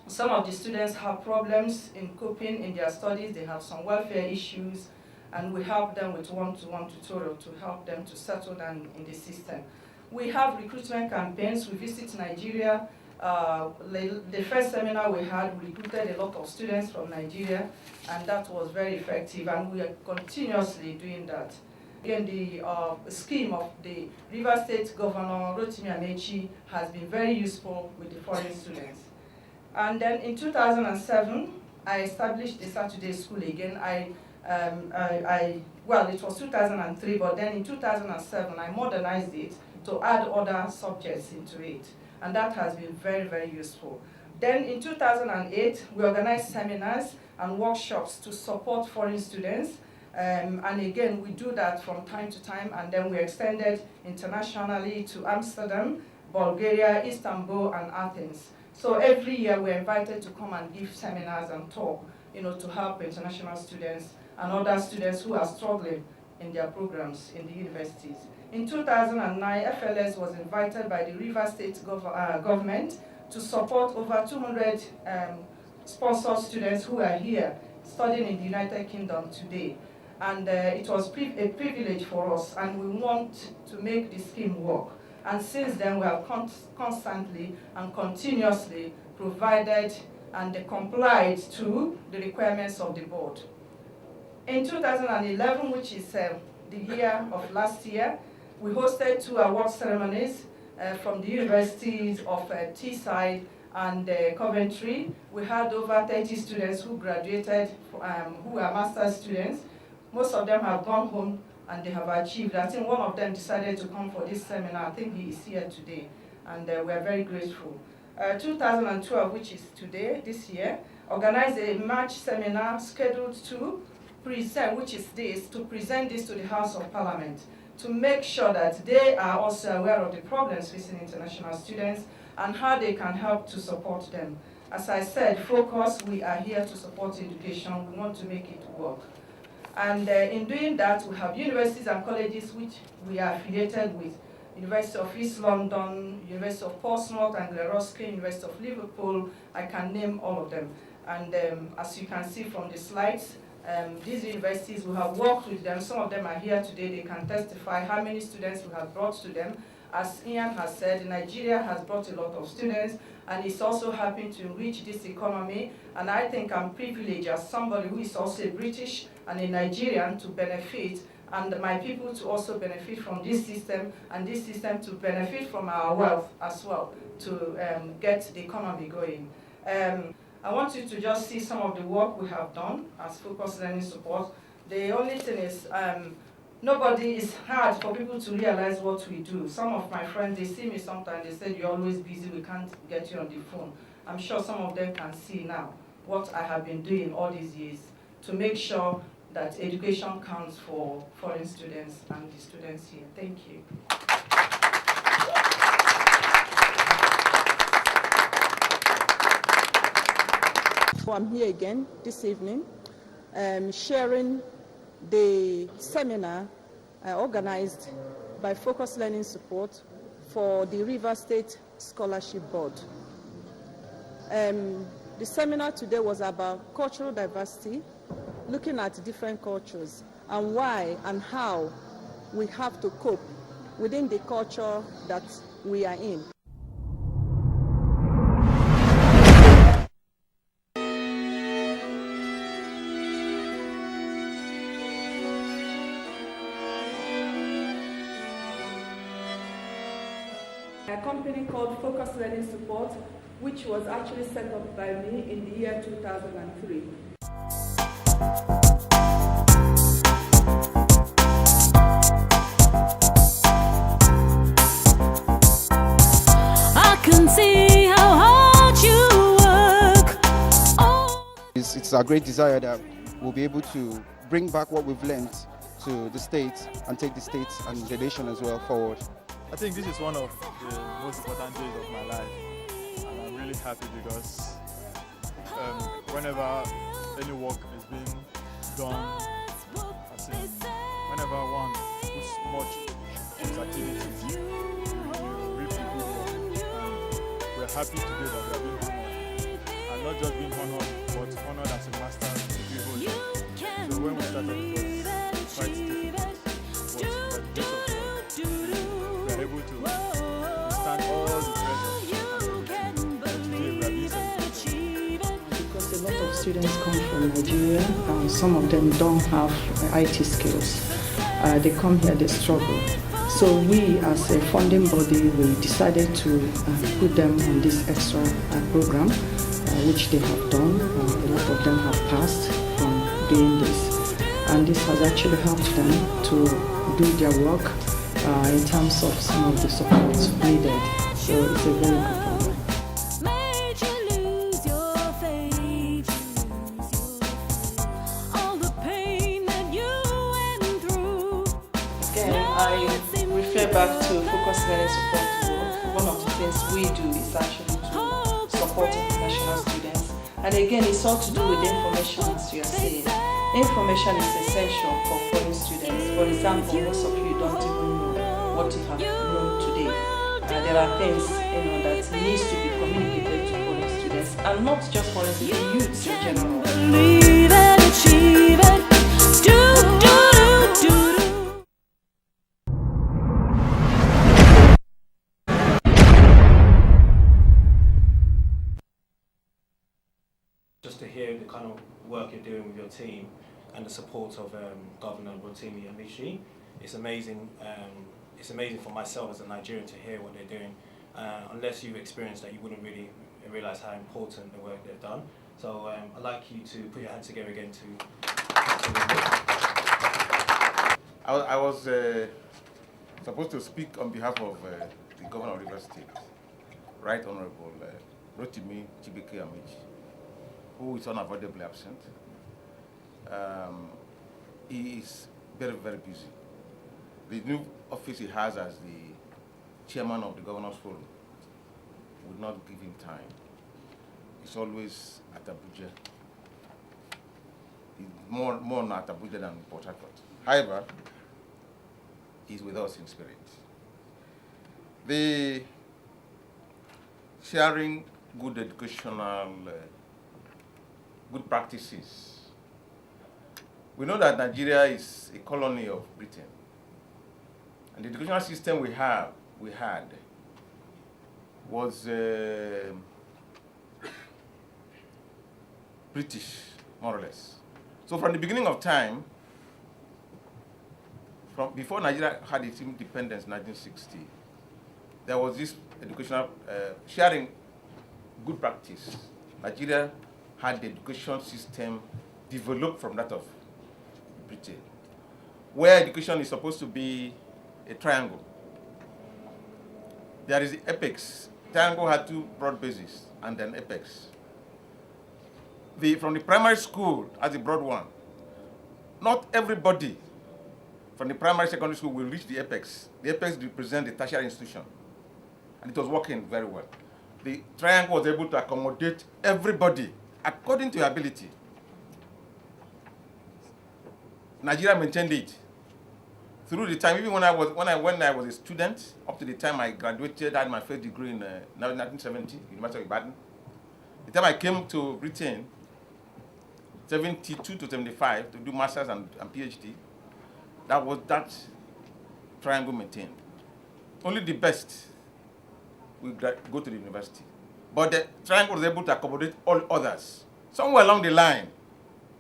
Some of the students have problems in coping in their studies, they have some welfare issues, and we help them with one-to-one tutorial to help them to settle down in the system. We have recruitment campaigns. We visit Nigeria. The first seminar we had, we recruited a lot of students from Nigeria, and that was very effective, and we are continuously doing that. Again, the scheme of the River State Governor, Rotimi Amechi, has been very useful with the foreign students. And then in 2007, I established the Saturday school again. Well, it was 2003, but then in 2007, I modernized it to add other subjects into it. And that has been very, very useful. Then in 2008, we organized seminars and workshops to support foreign students. And again, we do that from time to time, and then we extended internationally to Amsterdam, Bulgaria, Istanbul, and Athens. So every year we're invited to come and give seminars and talk, to help international students and other students who are struggling in their programs in the universities. In 2009, FLS was invited by the River State government to support over 200 sponsored students who are here studying in the United Kingdom today. And it was a privilege for us, and we want to make the scheme work. And since then, we have constantly and continuously provided and complied to the requirements of the board. In 2011, which is the year of last year, we hosted 2 award ceremonies from the universities of Teesside and Coventry. We had over 30 students who graduated, who are master's students. Most of them have gone home and they have achieved. I think one of them decided to come for this seminar. I think he is here today, and we are very grateful. 2012, which is today, this year, organized a March seminar scheduled to present, which is this, to present this to the House of Parliament, to make sure that they are also aware of the problems facing international students and how they can help to support them. As I said, focus, we are here to support education. We want to make it work. And in doing that, we have universities and colleges which we are affiliated with. University of East London, University of Portsmouth and Glasgow, University of Liverpool, I can name all of them. And as you can see from the slides, these universities, we have worked with them. Some of them are here today. They can testify how many students we have brought to them. As Ian has said, Nigeria has brought a lot of students, and it's also helping to enrich this economy. And I think I'm privileged as somebody who is also a British and a Nigerian to benefit, and my people to also benefit from this system, and this system to benefit from our wealth as well, to get the economy going. I want you to just see some of the work we have done as Focused Learning Support. The only thing is, it's hard for people to realize what we do. Some of my friends, they see me sometimes, they said, you're always busy, we can't get you on the phone. I'm sure some of them can see now what I have been doing all these years to make sure that education counts for foreign students and the students here. Thank you. So I'm here again this evening, sharing the seminar organized by Focused Learning Support for the River State Scholarship Board. The seminar today was about cultural diversity, looking at different cultures and why and how we have to cope within the culture that we are in. A company called Focused Learning Support, which was actually set up by me in the year 2003. I can see how hard you work. It's our great desire that we'll be able to bring back what we've learned to the state and take the state and the nation as well forward. I think this is one of the most important days of my life, and I'm really happy because whenever any work is being done, as in whenever one puts much into activities, you reap the good work. And we're happy today that we are doing homework. And students come from Nigeria. Some of them don't have IT skills. They come here, they struggle. So we, as a funding body, we decided to put them on this extra program, which they have done. A lot of them have passed from doing this. And this has actually helped them to do their work in terms of some of the support needed. So it's a very good program. I refer back to Focus Learning Support Group. One of the things we do is actually to support international students. And again, it's all to do with information, as you are saying. Information is essential for foreign students. For example, most of you don't even know what you have known today. There are things that needs to be communicated to foreign students, and not just foreign students, youths in general. Believe it, achieve it. Just to hear the kind of work you're doing with your team and the support of Governor Rotimi Amici, it's amazing. It's amazing for myself as a Nigerian to hear what they're doing. Unless you've experienced that, you wouldn't really realize how important the work they've done. So I'd like you to put your hands together again to I was supposed to speak on behalf of the Governor of Rivers State, Right Honorable Rotimi Amici, who is unavoidably absent. He is very, very busy. The new office he has as the chairman of the Governors Forum would not give him time. He's always at Abuja. He's more at Abuja than Port Harcourt. However, he's with us in spirit. The sharing good educational good practices. We know that Nigeria is a colony of Britain, and the educational system we had was British, more or less. So from the beginning of time, from before Nigeria had its independence in 1960, there was this educational sharing good practice. Nigeria had the education system developed from that of Britain, where education is supposed to be a triangle. There is the apex. Triangle had two broad bases and then apex. From the primary school as a broad one, not everybody from the primary secondary school will reach the apex. The apex represents the tertiary institution, and it was working very well. The triangle was able to accommodate everybody according to your ability. Nigeria maintained it through the time, even when I was a student, up to the time I graduated, I had my first degree in 1970, University of Ibadan. The time I came to Britain, 72 to 75, to do masters and PhD, that triangle maintained. Only the best will go to the university. But the triangle was able to accommodate all others. Somewhere along the line,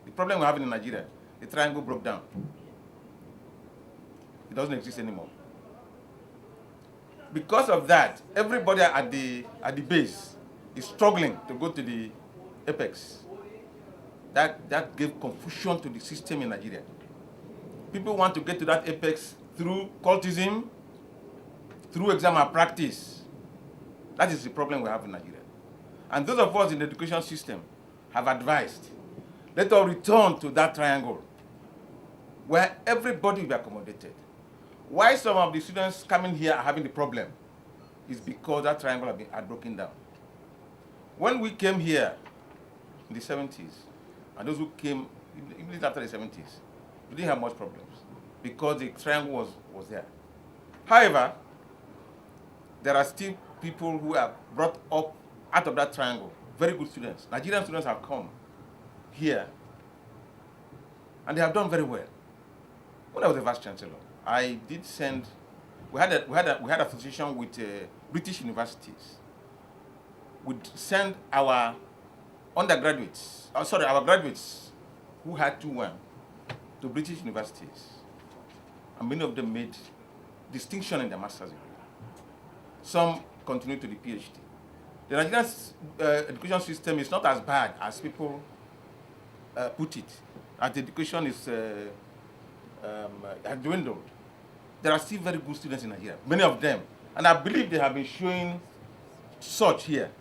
the problem we're having in Nigeria, the triangle broke down. It doesn't exist anymore. Because of that, everybody at the base is struggling to go to the apex. That gave confusion to the system in Nigeria. People want to get to that apex through cultism, through exam malpractice. That is the problem we have in Nigeria. And those of us in the education system have advised, let us return to that triangle where everybody will be accommodated. Why some of the students coming here are having the problem is because that triangle had broken down. When we came here in the 70s, and those who came even after the 70s, we didn't have much problems because the triangle was there. However, there are still people who are brought up out of that triangle, very good students. Nigerian students have come here, and they have done very well. When I was a vice chancellor, I did send. We had association with British universities. We'd send our undergraduates, our graduates who had 2.1 to British universities, and many of them made distinction in their master's degree. Some continue to the PhD. The Nigerian education system is not as bad as people put it. As the education is has dwindled, there are still very good students in Nigeria, many of them. And I believe they have been showing such here.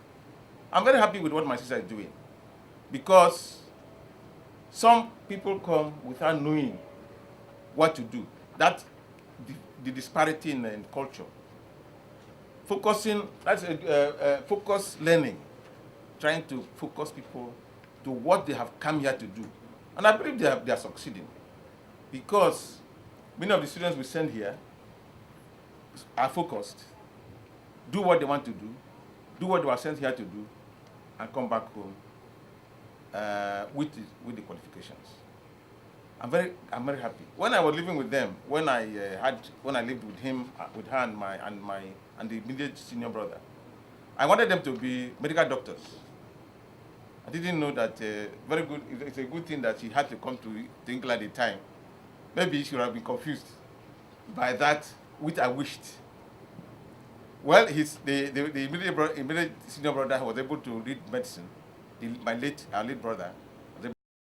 I'm very happy with what my sister is doing, because some people come without knowing what to do. That's the disparity in culture. Focusing, that's focus learning, trying to focus people to what they have come here to do. And I believe they are succeeding, because many of the students we send here are focused, do what they want to do what they were sent here to do, and come back home with the qualifications. I'm very happy. When I was living with them, when I lived with him, with her and the immediate senior brother, I wanted them to be medical doctors. I didn't know that it's a good thing that she had to come to England at the time. Maybe she would have been confused by that, which I wished. Well, the immediate senior brother was able to read medicine. Our late brother